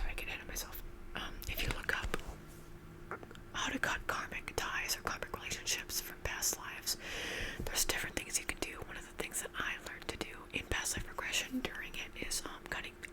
I get ahead of myself. If you look up how to cut karmic ties or karmic relationships from past lives, there's different things you can do. One of the things that I learned to do in past life regression during it is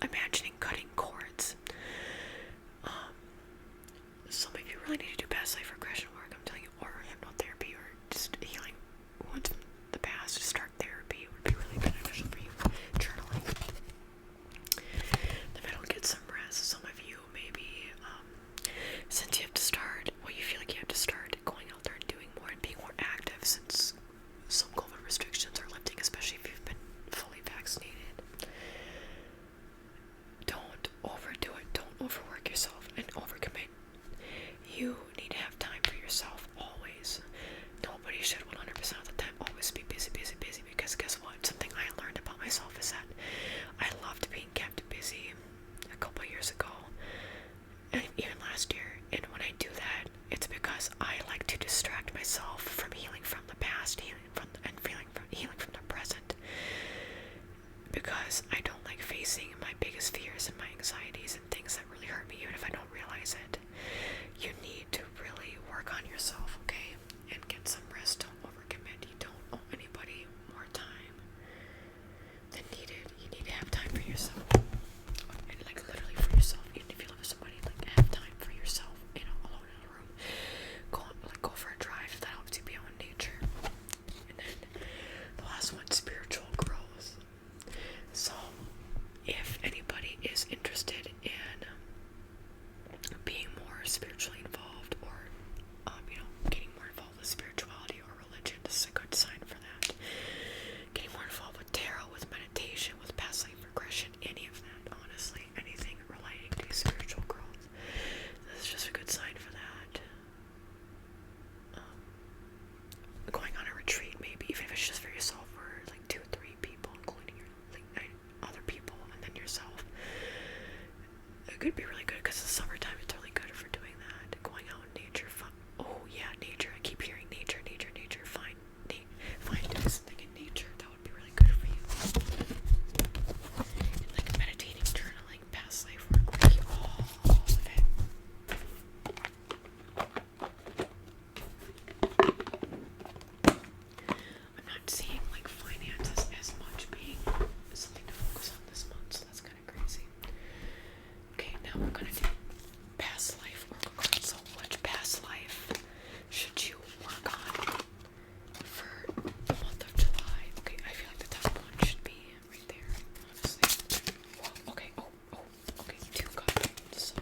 imagining cutting cords. Some of you really need to do past life regression work, I'm telling you, or hypnotherapy, or just healing wounds from the past. To start therapy would be really beneficial for you. Journaling. Then I don't get some rest. Some of you maybe, since you have to start, well, you feel like you have to start going out there and doing more and being more active since some COVID restrictions are lifting, especially if you've been fully vaccinated. Don't overdo it. Don't overwork yourself and overcommit. You need to have time for yourself always. Nobody should 100% of the time always be busy, because guess what? Something I learned about myself is that I loved being kept busy a couple years ago, and even last year. And when I do that, it's because I like to distract myself from healing from the past, healing from the present, because I don't like facing my biggest fears and my anxieties and things that really hurt me, even if I don't realize it. You need to really work on yourself, okay? And get some rest. Don't overcommit. You don't owe anybody more time than needed. You need to have time for yourself. And like literally for yourself. Even if you love somebody, like have time for yourself, alone in a room. Go for a drive if that helps you be out in nature. And then the last one, spiritual growth. So if anybody is interested in being more spiritually involved, or getting more involved with spirituality or religion, this is a good sign for that. Getting more involved with tarot, with meditation, with past life regression, any of that, honestly, anything relating to spiritual growth, this is just a good sign for that. Going on a retreat, maybe, even if it's just for yourself, or like 2 or 3 people, including other people and then yourself. It could be really good because the summertime is really good for doing that. Going out in nature, oh yeah, nature. I keep hearing nature. Find doing something in nature. That would be really good for you. And like meditating, journaling, past life work, like all of it. I'm not seeing like finances as much being something to focus on this month, so that's kind of crazy. Okay, now we're gonna do past life work. So which past life should you work on for the month of July? Okay, I feel like the top one should be right there, honestly. Whoa, okay, okay, 2 cards.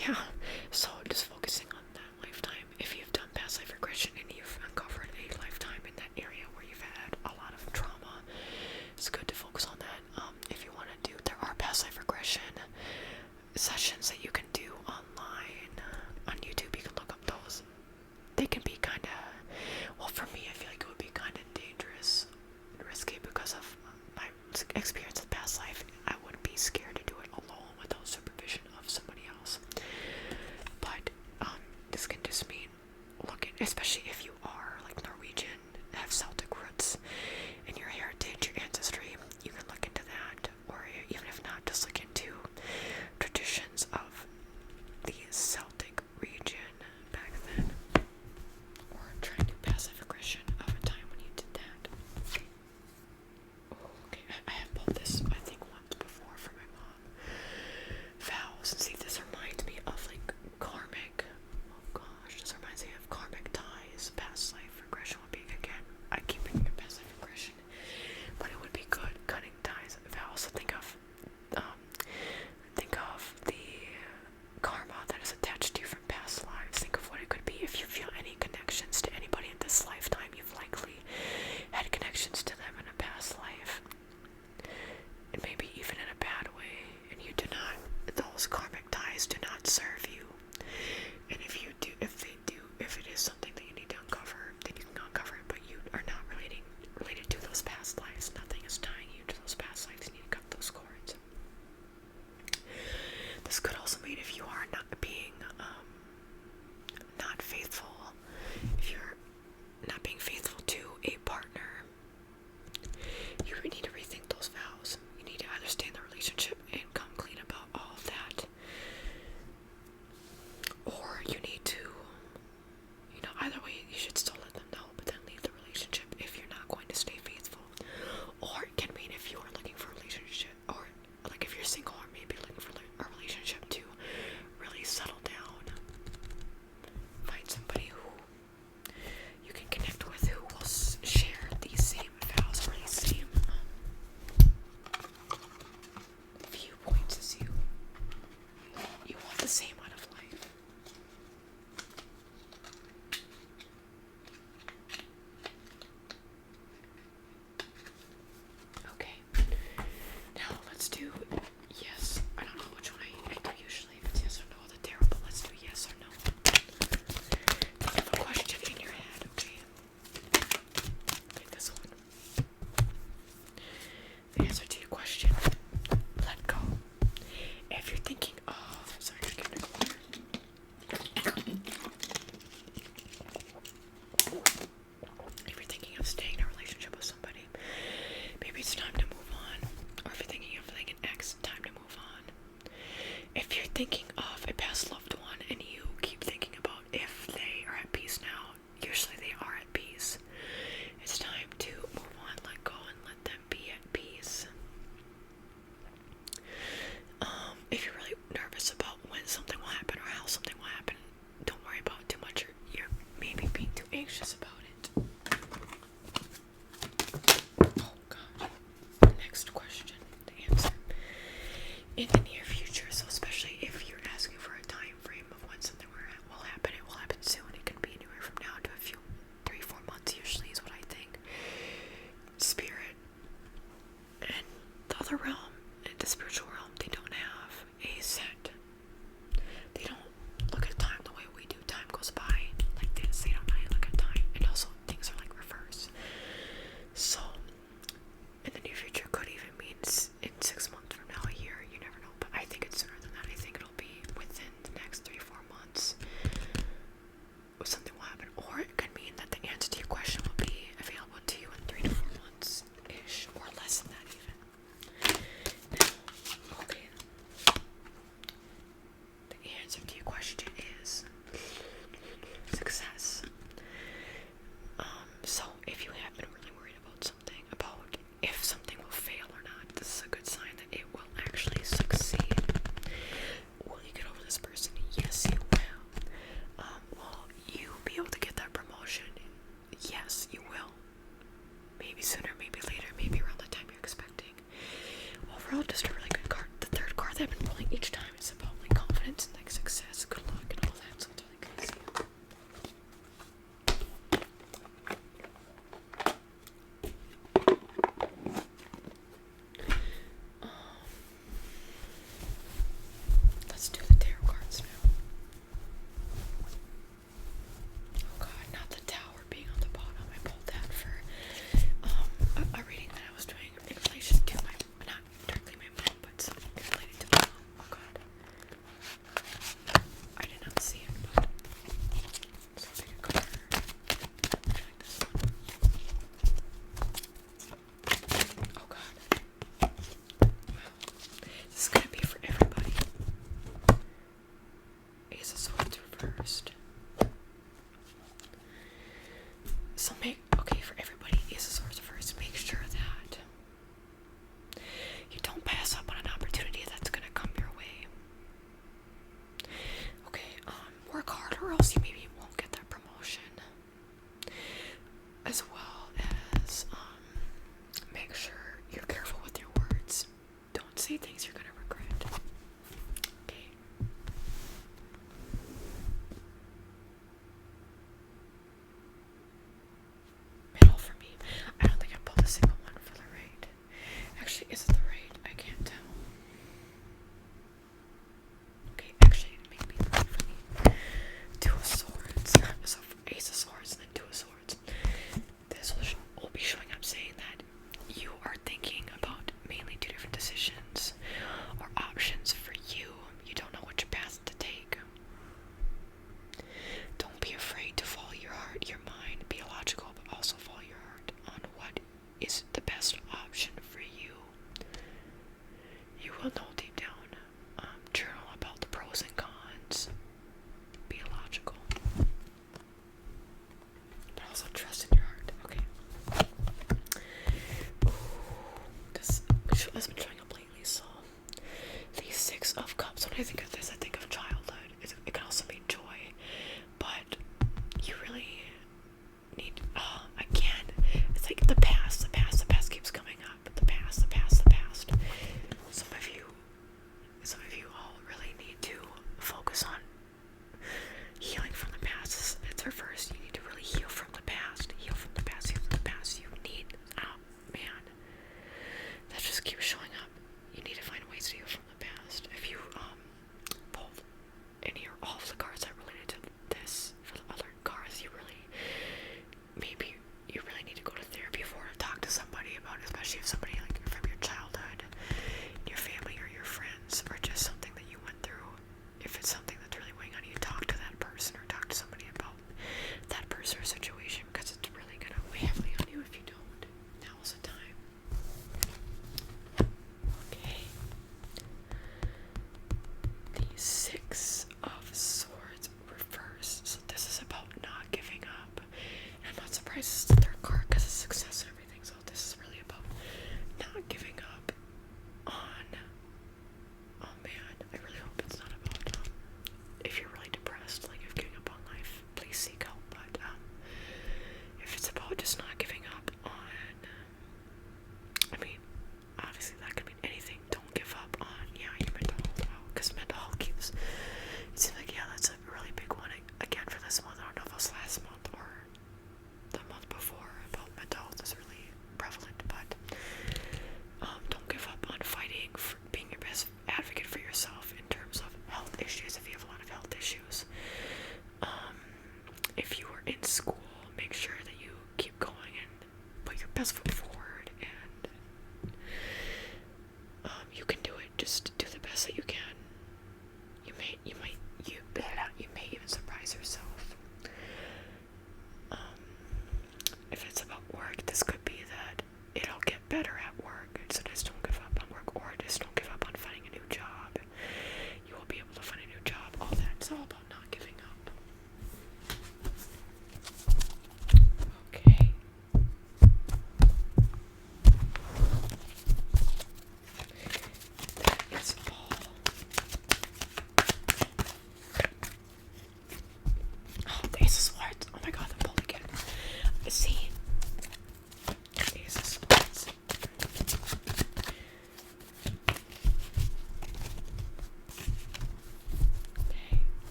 yeah, so just focusing on that lifetime. If you've done past life regression and you've uncovered a lifetime in that area where you've had a lot of trauma, it's good to focus on that. If you want to do, there are past life regression sessions that you can do online on YouTube. You can look up those. They can be kind of, well, for me, I feel like it would be kind of dangerous and risky because of my experience with past life. I wouldn't be scared to do it alone without supervision of somebody else. But this can just mean looking, especially if you are like Norwegian, have Celtic roots in your heritage, your ancestry, you can look into that. Or even if not, just look into traditions of the Celtic region back then. Or try and do passive aggression of a time when you did that. Oh, okay, I have bought this, I think, once before for my mom. Vows. See, this reminds me of like karmic. Oh gosh, this reminds me of karmic ties. Past life regression would be, again, I keep thinking of past life regression, but it would be good cutting ties. Vows. So think of the karma that is attached to you from past lives. Think of what it could be if you feel any connections to anybody in this lifetime. You've likely had connections to them in a past life, and maybe even in a bad way, and you do not, those karmic ties do not serve you. And if you do, if it is something that you need to uncover, then you can uncover it, but you are not related to those past lives. Nothing is tying you to those past lives. You need to cut those cords. This could also mean if you are not being not faithful, if you're not being faithful to a partner, you need to rethink those vows. You need to either stay in the relationship and come clean about all of that, or you need to, either way, you should still let them know, but then leave the relationship if you're not going to stay faithful. Or it can mean if you are looking for a relationship, or like if you're single, or maybe looking for a relationship to really settle down, find somebody who you can connect with, who will share these same vows or these same viewpoints as you. You want the same out of life. Okay, now let's do yes. I don't know which one I do usually. If it's yes or no, that's terrible. Let's do yes or no. Think of a question in your head, okay? Okay, this one. The answer to your question, let go. If you're thinking of, sorry, I'm getting a water. If you're thinking of staying in a relationship with somebody, maybe it's time to move on. Or if you're thinking of like an ex, time to move on. If you're thinking of a past loved one and you keep thinking about if they are at peace now, usually they are at peace. It's time to move on, let go, and let them be at peace. If you're really nervous about when something will happen or how something will happen, don't worry about it too much. You're maybe being too anxious about it. Oh god. Next question, the answer. In the near future, so especially if you're asking for a time frame of when something will happen, it will happen soon. It can be anywhere from now to 3-4 months usually is what I think. Spirit and the other realm, the spiritual realm, they don't have a set. They don't look at time the way we do. Time goes by like this. They don't really look at time. And also things are like reverse. So in the near future could even mean in 6 months from now, a year, you never know. But I think it's sooner than that. I think it'll be within the next 3-4 months. Something will happen. Or it could mean that the answer to your question will be available to you in 3 to 4 months ish, or less than that even. Now, okay. The answer to your question is success. So if you have been really worried about something, about if something will fail or not, this is a good sign that it will actually succeed. Will you get over this person? Yes, you will. Will you be able to get that promotion? Yes, you will. Maybe sooner, maybe later, maybe around the time you're expecting. Overall, just a really good card. The third card that I've been pulling each time is about like confidence and like success first.